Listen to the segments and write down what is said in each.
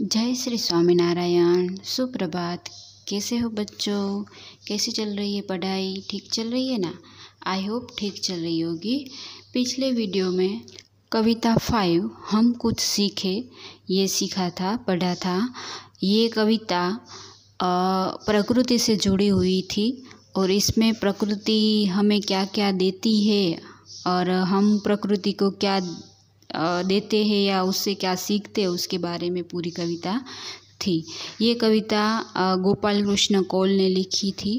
जय श्री स्वामीनारायण। सुप्रभात। कैसे हो बच्चों? कैसी चल रही है पढ़ाई? ठीक चल रही है ना? आई होप ठीक चल रही होगी। पिछले वीडियो में कविता 5 हम कुछ सीखे ये सीखा था, पढ़ा था। ये कविता प्रकृति से जुड़ी हुई थी और इसमें प्रकृति हमें क्या क्या देती है और हम प्रकृति को क्या देते हैं या उससे क्या सीखते हैं उसके बारे में पूरी कविता थी। ये कविता गोपाल कृष्ण कौल ने लिखी थी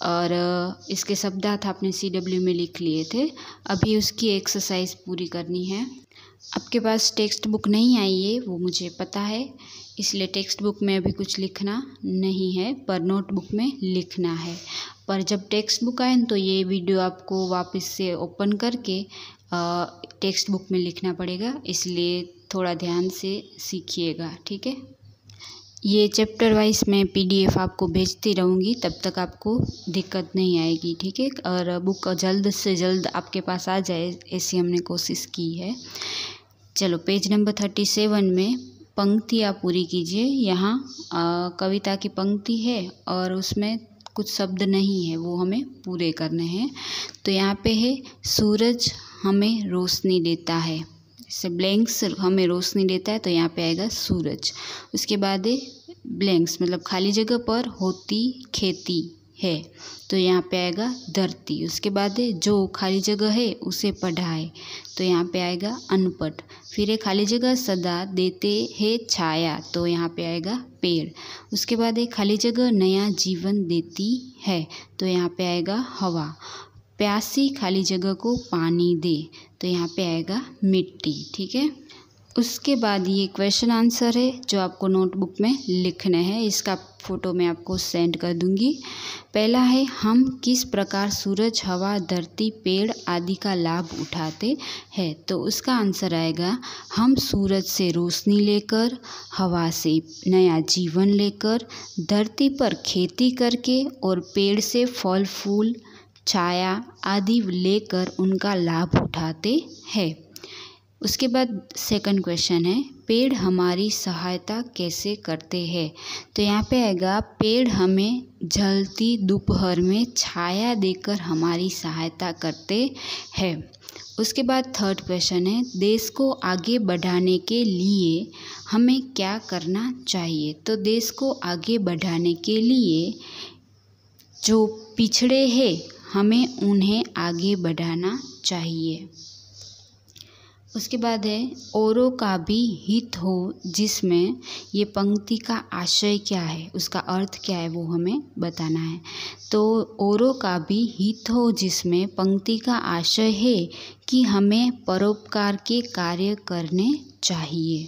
और इसके शब्दार्थ आपने CW में लिख लिए थे। अभी उसकी एक्सरसाइज पूरी करनी है। आपके पास टेक्स्ट बुक नहीं आई है वो मुझे पता है, इसलिए टेक्स्ट बुक में अभी कुछ लिखना नहीं है, पर नोटबुक में लिखना है। पर जब टेक्स्ट बुक आए तो ये वीडियो आपको वापस से ओपन करके टेक्स्ट बुक में लिखना पड़ेगा, इसलिए थोड़ा ध्यान से सीखिएगा, ठीक है। ये चैप्टर वाइज मैं PDF आपको भेजती रहूँगी, तब तक आपको दिक्कत नहीं आएगी, ठीक है। और बुक जल्द से जल्द आपके पास आ जाए ऐसी हमने कोशिश की है। चलो पेज नंबर 37 में पंक्तियाँ पूरी कीजिए। यहाँ कविता की पंक्ति है और उसमें कुछ शब्द नहीं है, वो हमें पूरे करने हैं। तो यहाँ पे है सूरज हमें रोशनी देता है, इससे ब्लैंक्स हमें रोशनी देता है तो यहाँ पे आएगा सूरज। उसके बाद है ब्लैंक्स मतलब खाली जगह पर होती खेती है तो यहाँ पे आएगा धरती। उसके बाद है जो खाली जगह है उसे पढ़ाए तो यहाँ पे आएगा अनपढ़। फिर है खाली जगह सदा देते हैं छाया तो यहाँ पे आएगा पेड़। उसके बाद है खाली जगह नया जीवन देती है तो यहाँ पे आएगा हवा। प्यासी खाली जगह को पानी दे तो यहाँ पे आएगा मिट्टी, ठीक है। उसके बाद ये क्वेश्चन आंसर है जो आपको नोटबुक में लिखना है, इसका फ़ोटो मैं आपको सेंड कर दूंगी। पहला है हम किस प्रकार सूरज, हवा, धरती, पेड़ आदि का लाभ उठाते हैं, तो उसका आंसर आएगा हम सूरज से रोशनी लेकर, हवा से नया जीवन लेकर, धरती पर खेती करके और पेड़ से फल फूल छाया आदि लेकर उनका लाभ उठाते हैं। उसके बाद सेकंड क्वेश्चन है पेड़ हमारी सहायता कैसे करते हैं, तो यहाँ पे आएगा पेड़ हमें जलती दोपहर में छाया देकर हमारी सहायता करते हैं। उसके बाद थर्ड क्वेश्चन है देश को आगे बढ़ाने के लिए हमें क्या करना चाहिए, तो देश को आगे बढ़ाने के लिए जो पिछड़े हैं हमें उन्हें आगे बढ़ाना चाहिए। उसके बाद है औरों का भी हित हो, जिसमें ये पंक्ति का आशय क्या है, उसका अर्थ क्या है वो हमें बताना है। तो औरों का भी हित हो जिसमें पंक्ति का आशय है कि हमें परोपकार के कार्य करने चाहिए।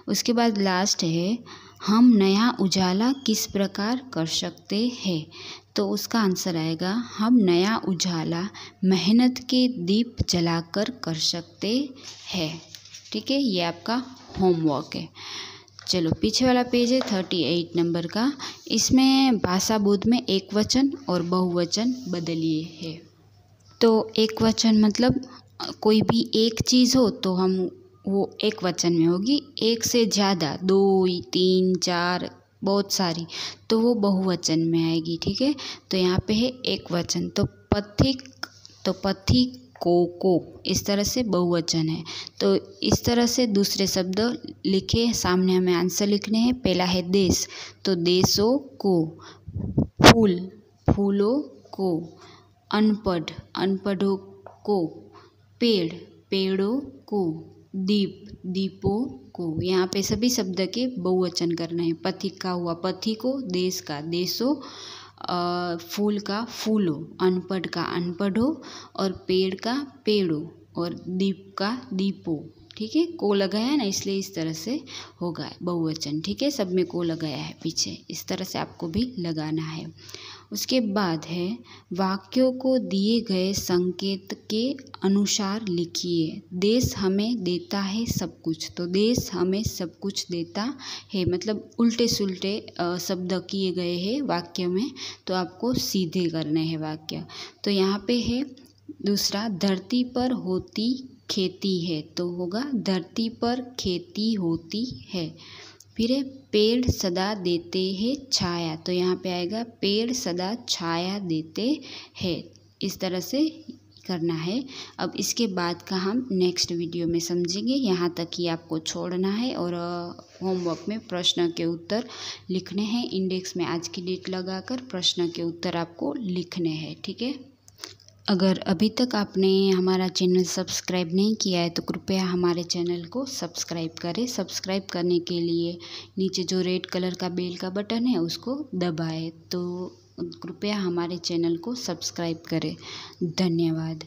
उसके बाद लास्ट है हम नया उजाला किस प्रकार कर सकते हैं, तो उसका आंसर आएगा हम नया उजाला मेहनत के दीप जलाकर कर सकते हैं, ठीक है। ये आपका होमवर्क है। चलो पीछे वाला पेज है 38 नंबर का, इसमें भाषा बोध में एक वचन और बहुवचन बदलिए है। तो एक वचन मतलब कोई भी एक चीज़ हो तो हम वो एक वचन में होगी, एक से ज़्यादा 2, 3, 4 बहुत सारी तो वो बहुवचन में आएगी, ठीक है। तो यहाँ पे है एक वचन, तो पथिक तो पथिकों इस तरह से बहुवचन है। तो इस तरह से दूसरे शब्द लिखे, सामने हमें आंसर लिखने हैं। पहला है देश तो देशों को, फूल फूलों को, अनपढ़ अनपढ़ों को, पेड़ पेड़ों को, दीप दीपों को। यहाँ पे सभी शब्द के बहुवचन करना है। पथिक का हुआ पथिकों, देश का देशों, फूल का फूलों, अनपढ़ का अनपढ़ों और पेड़ का पेड़ों और दीप का दीपों, ठीक है। को लगाया है ना, इसलिए इस तरह से होगा बहुवचन, ठीक है। सब में को लगाया है पीछे, इस तरह से आपको भी लगाना है। उसके बाद है वाक्यों को दिए गए संकेत के अनुसार लिखिए। देश हमें देता है सब कुछ, तो देश हमें सब कुछ देता है मतलब उल्टे सुल्टे शब्द किए गए हैं वाक्य में, तो आपको सीधे करने हैं वाक्य। तो यहाँ पे है दूसरा धरती पर होती खेती है तो होगा धरती पर खेती होती है। फिर है पेड़ सदा देते हैं छाया, तो यहाँ पे आएगा पेड़ सदा छाया देते हैं। इस तरह से करना है। अब इसके बाद का हम नेक्स्ट वीडियो में समझेंगे। यहाँ तक ही आपको छोड़ना है और होमवर्क में प्रश्न के उत्तर लिखने हैं। इंडेक्स में आज की डेट लगाकर प्रश्न के उत्तर आपको लिखने हैं, ठीक है। अगर अभी तक आपने हमारा चैनल सब्सक्राइब नहीं किया है तो कृपया हमारे चैनल को सब्सक्राइब करें। सब्सक्राइब करने के लिए नीचे जो रेड कलर का बेल का बटन है उसको दबाएं। तो कृपया हमारे चैनल को सब्सक्राइब करें। धन्यवाद।